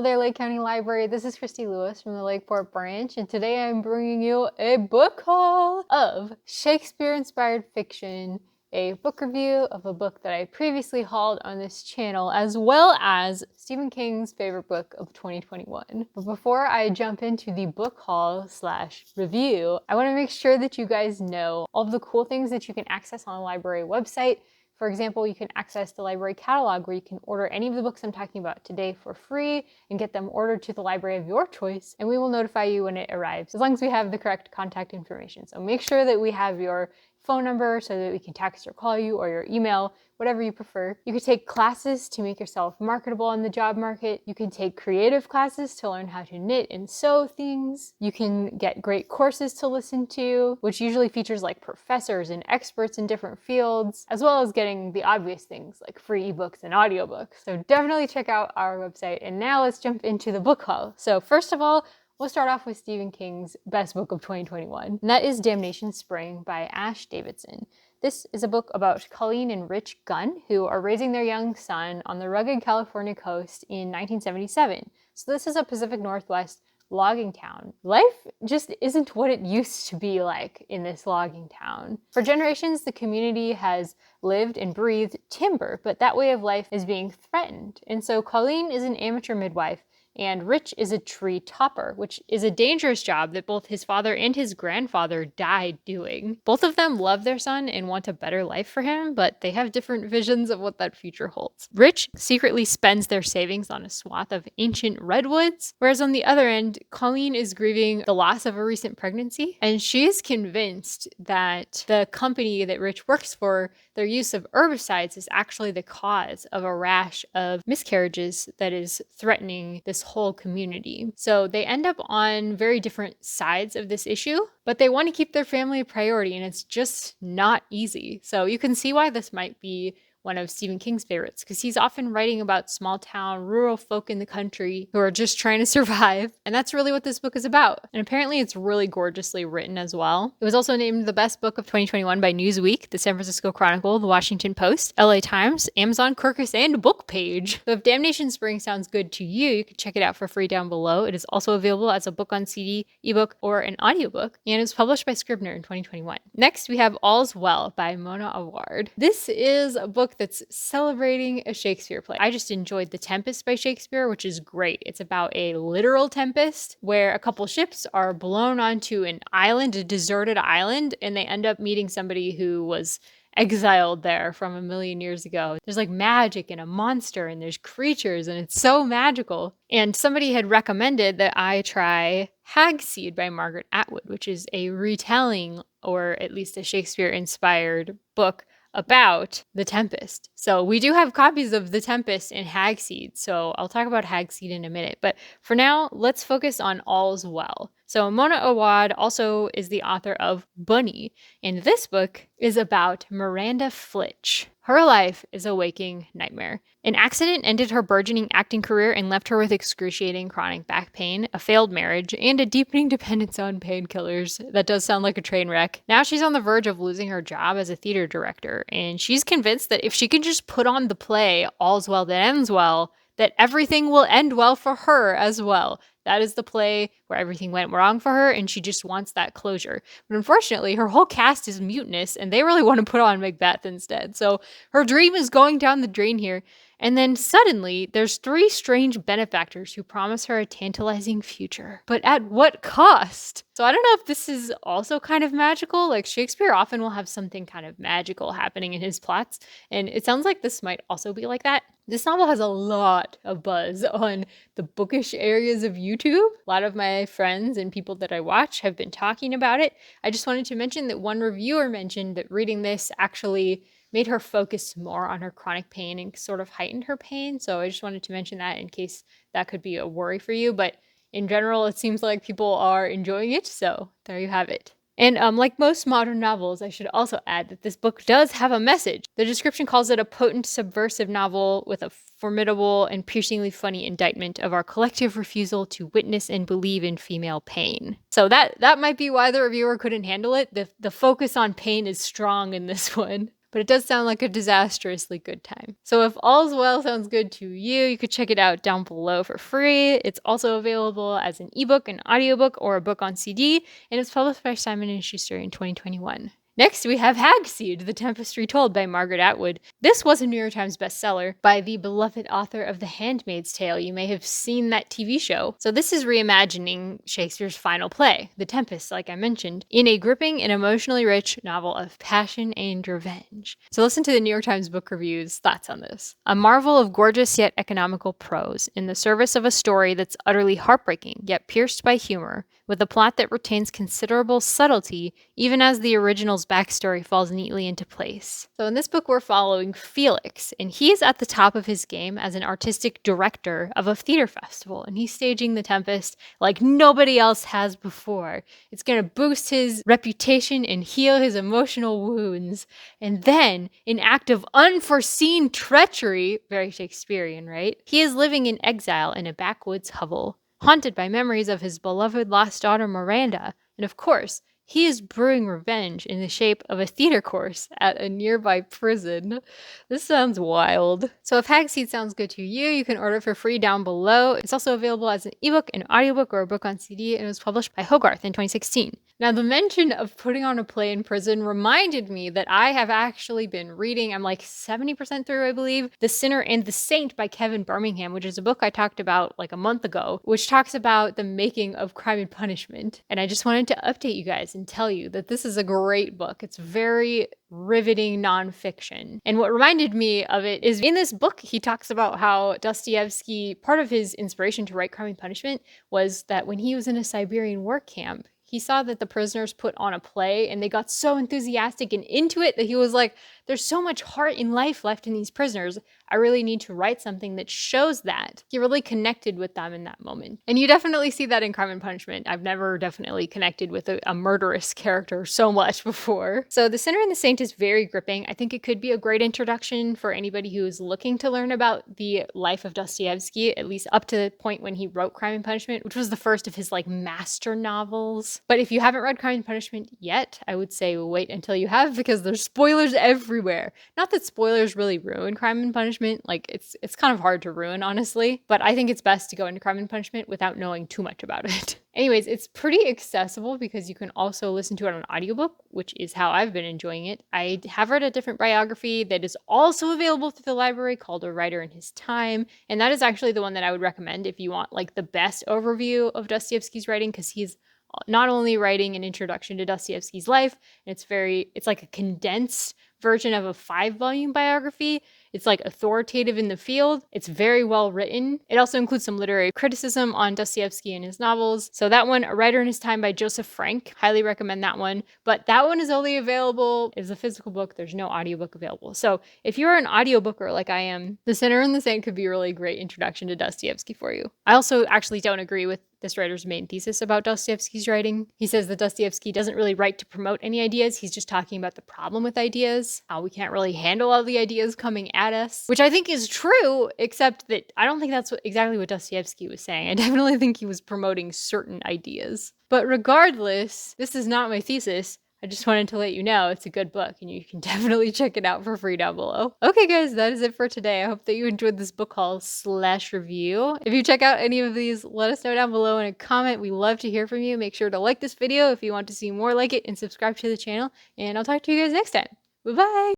Hello there, Lake County Library. This is Christy Lewis from the Lakeport branch, and today I'm bringing you a book haul of Shakespeare-inspired fiction, a book review of a book that I previously hauled on this channel, as well as Stephen King's favorite book of 2021. But before I jump into the book haul / review, I want to make sure that you guys know all of the cool things that you can access on the library website. For example, you can access the library catalog where you can order any of the books I'm talking about today for free and get them ordered to the library of your choice, and we will notify you when it arrives, as long as we have the correct contact information. So make sure that we have your phone number so that we can text or call you, or your email, whatever you prefer. You could take classes to make yourself marketable on the job market. You can take creative classes to learn how to knit and sew things. You can get great courses to listen to, which usually features like professors and experts in different fields, as well as getting the obvious things like free ebooks and audiobooks. So definitely check out our website. And now let's jump into the book haul. So first of all, we'll start off with Stephen King's best book of 2021, and that is Damnation Spring by Ash Davidson. This is a book about Colleen and Rich Gunn, who are raising their young son on the rugged California coast in 1977. So this is a Pacific Northwest logging town. Life just isn't what it used to be like in this logging town. For generations, the community has lived and breathed timber, but that way of life is being threatened. And so Colleen is an amateur midwife, and Rich is a tree topper, which is a dangerous job that both his father and his grandfather died doing. Both of them love their son and want a better life for him, but they have different visions of what that future holds. Rich secretly spends their savings on a swath of ancient redwoods, whereas on the other end, Colleen is grieving the loss of a recent pregnancy, and she is convinced that the company that Rich works for, their use of herbicides, is actually the cause of a rash of miscarriages that is threatening this whole community. So they end up on very different sides of this issue, but they want to keep their family a priority, and it's just not easy. So you can see why this might be one of Stephen King's favorites, because he's often writing about small town, rural folk in the country who are just trying to survive. And that's really what this book is about. And apparently it's really gorgeously written as well. It was also named the best book of 2021 by Newsweek, the San Francisco Chronicle, the Washington Post, LA Times, Amazon, Kirkus, and Bookpage. So if Damnation Spring sounds good to you, you can check it out for free down below. It is also available as a book on CD, ebook, or an audiobook, and it was published by Scribner in 2021. Next, we have All's Well by Mona Awad. This is a book that's celebrating a Shakespeare play. I just enjoyed The Tempest by Shakespeare, which is great. It's about a literal tempest where a couple ships are blown onto an island, a deserted island, and they end up meeting somebody who was exiled there from a million years ago. There's like magic and a monster, and there's creatures, and it's so magical. And somebody had recommended that I try Hag-seed by Margaret Atwood, which is a retelling, or at least a Shakespeare-inspired book about The Tempest. So we do have copies of The Tempest and Hag-seed, so I'll talk about Hag-seed in a minute. But for now, let's focus on All's Well. So Mona Awad also is the author of Bunny, and this book is about Miranda Flitch. Her life is a waking nightmare. An accident ended her burgeoning acting career and left her with excruciating chronic back pain, a failed marriage, and a deepening dependence on painkillers. That does sound like a train wreck. Now she's on the verge of losing her job as a theater director, and she's convinced that if she can just put on the play All's Well That Ends Well, that everything will end well for her as well. That is the play where everything went wrong for her, and she just wants that closure. But unfortunately, her whole cast is mutinous, and they really want to put on Macbeth instead. So her dream is going down the drain here. And then suddenly, there's three strange benefactors who promise her a tantalizing future. But at what cost? So I don't know if this is also kind of magical. Like, Shakespeare often will have something kind of magical happening in his plots, and it sounds like this might also be like that. This novel has a lot of buzz on the bookish areas of YouTube. A lot of my friends and people that I watch have been talking about it. I just wanted to mention that one reviewer mentioned that reading this actually made her focus more on her chronic pain and sort of heightened her pain. So I just wanted to mention that in case that could be a worry for you. But in general, it seems like people are enjoying it. So there you have it. And like most modern novels, I should also add that this book does have a message. The description calls it a potent, subversive novel with a formidable and piercingly funny indictment of our collective refusal to witness and believe in female pain. So that might be why the reviewer couldn't handle it. The focus on pain is strong in this one. but it does sound like a disastrously good time. So if All's Well sounds good to you, you could check it out down below for free. It's also available as an ebook, an audiobook, or a book on CD, and it's published by Simon & Schuster in 2021. Next, we have Hag-seed, The Tempest Retold by Margaret Atwood. This was a New York Times bestseller by the beloved author of The Handmaid's Tale. You may have seen that TV show. So this is reimagining Shakespeare's final play, The Tempest, like I mentioned, in a gripping and emotionally rich novel of passion and revenge. So listen to the New York Times Book Review's thoughts on this. A marvel of gorgeous yet economical prose in the service of a story that's utterly heartbreaking, yet pierced by humor, with a plot that retains considerable subtlety even as the original's backstory falls neatly into place. So in this book, we're following Felix, and he's at the top of his game as an artistic director of a theater festival, and he's staging The Tempest like nobody else has before. It's going to boost his reputation and heal his emotional wounds. And then, in act of unforeseen treachery, very Shakespearean, right? He is living in exile in a backwoods hovel, haunted by memories of his beloved lost daughter Miranda, and of course, he is brewing revenge in the shape of a theater course at a nearby prison. This sounds wild. So if Hag-seed sounds good to you, you can order it for free down below. It's also available as an ebook, an audiobook, or a book on CD, and it was published by Hogarth in 2016. Now, the mention of putting on a play in prison reminded me that I have actually been reading, I'm like 70% through, I believe, The Sinner and the Saint by Kevin Birmingham, which is a book I talked about like a month ago, which talks about the making of Crime and Punishment. And I just wanted to update you guys and tell you that this is a great book. It's very riveting nonfiction. And what reminded me of it is in this book, he talks about how Dostoevsky, part of his inspiration to write Crime and Punishment was that when he was in a Siberian work camp, he saw that the prisoners put on a play and they got so enthusiastic and into it that he was like, there's so much heart and life left in these prisoners. I really need to write something that shows that. He really connected with them in that moment. And you definitely see that in Crime and Punishment. I've never definitely connected with a murderous character so much before. So The Sinner and the Saint is very gripping. I think it could be a great introduction for anybody who is looking to learn about the life of Dostoevsky, at least up to the point when he wrote Crime and Punishment, which was the first of his like master novels. But if you haven't read Crime and Punishment yet, I would say wait until you have, because there's spoilers everywhere. Not that spoilers really ruin Crime and Punishment, like it's kind of hard to ruin, honestly, but I think it's best to go into Crime and Punishment without knowing too much about it. Anyways, it's pretty accessible because you can also listen to it on audiobook, which is how I've been enjoying it. I have read a different biography that is also available through the library called A Writer in His Time, and that is actually the one that I would recommend if you want like the best overview of Dostoevsky's writing, because he's not only writing an introduction to Dostoevsky's life, and it's like a condensed version of a 5-volume biography. It's like authoritative in the field. It's very well written. It also includes some literary criticism on Dostoevsky and his novels. So that one, A Writer in His Time by Joseph Frank, highly recommend that one. But that one is only available as a physical book. There's no audiobook available. So if you're an audiobooker like I am, The Sinner and the Saint could be a really great introduction to Dostoevsky for you. I also actually don't agree with this writer's main thesis about Dostoevsky's writing. He says that Dostoevsky doesn't really write to promote any ideas. He's just talking about the problem with ideas, how we can't really handle all the ideas coming at us, which I think is true, except that I don't think that's exactly what Dostoevsky was saying. I definitely think he was promoting certain ideas. But regardless, this is not my thesis. I just wanted to let you know it's a good book and you can definitely check it out for free down below. Okay guys, that is it for today. I hope that you enjoyed this book haul / review. If you check out any of these, let us know down below in a comment. We love to hear from you. Make sure to like this video if you want to see more like it and subscribe to the channel. And I'll talk to you guys next time. Bye-bye!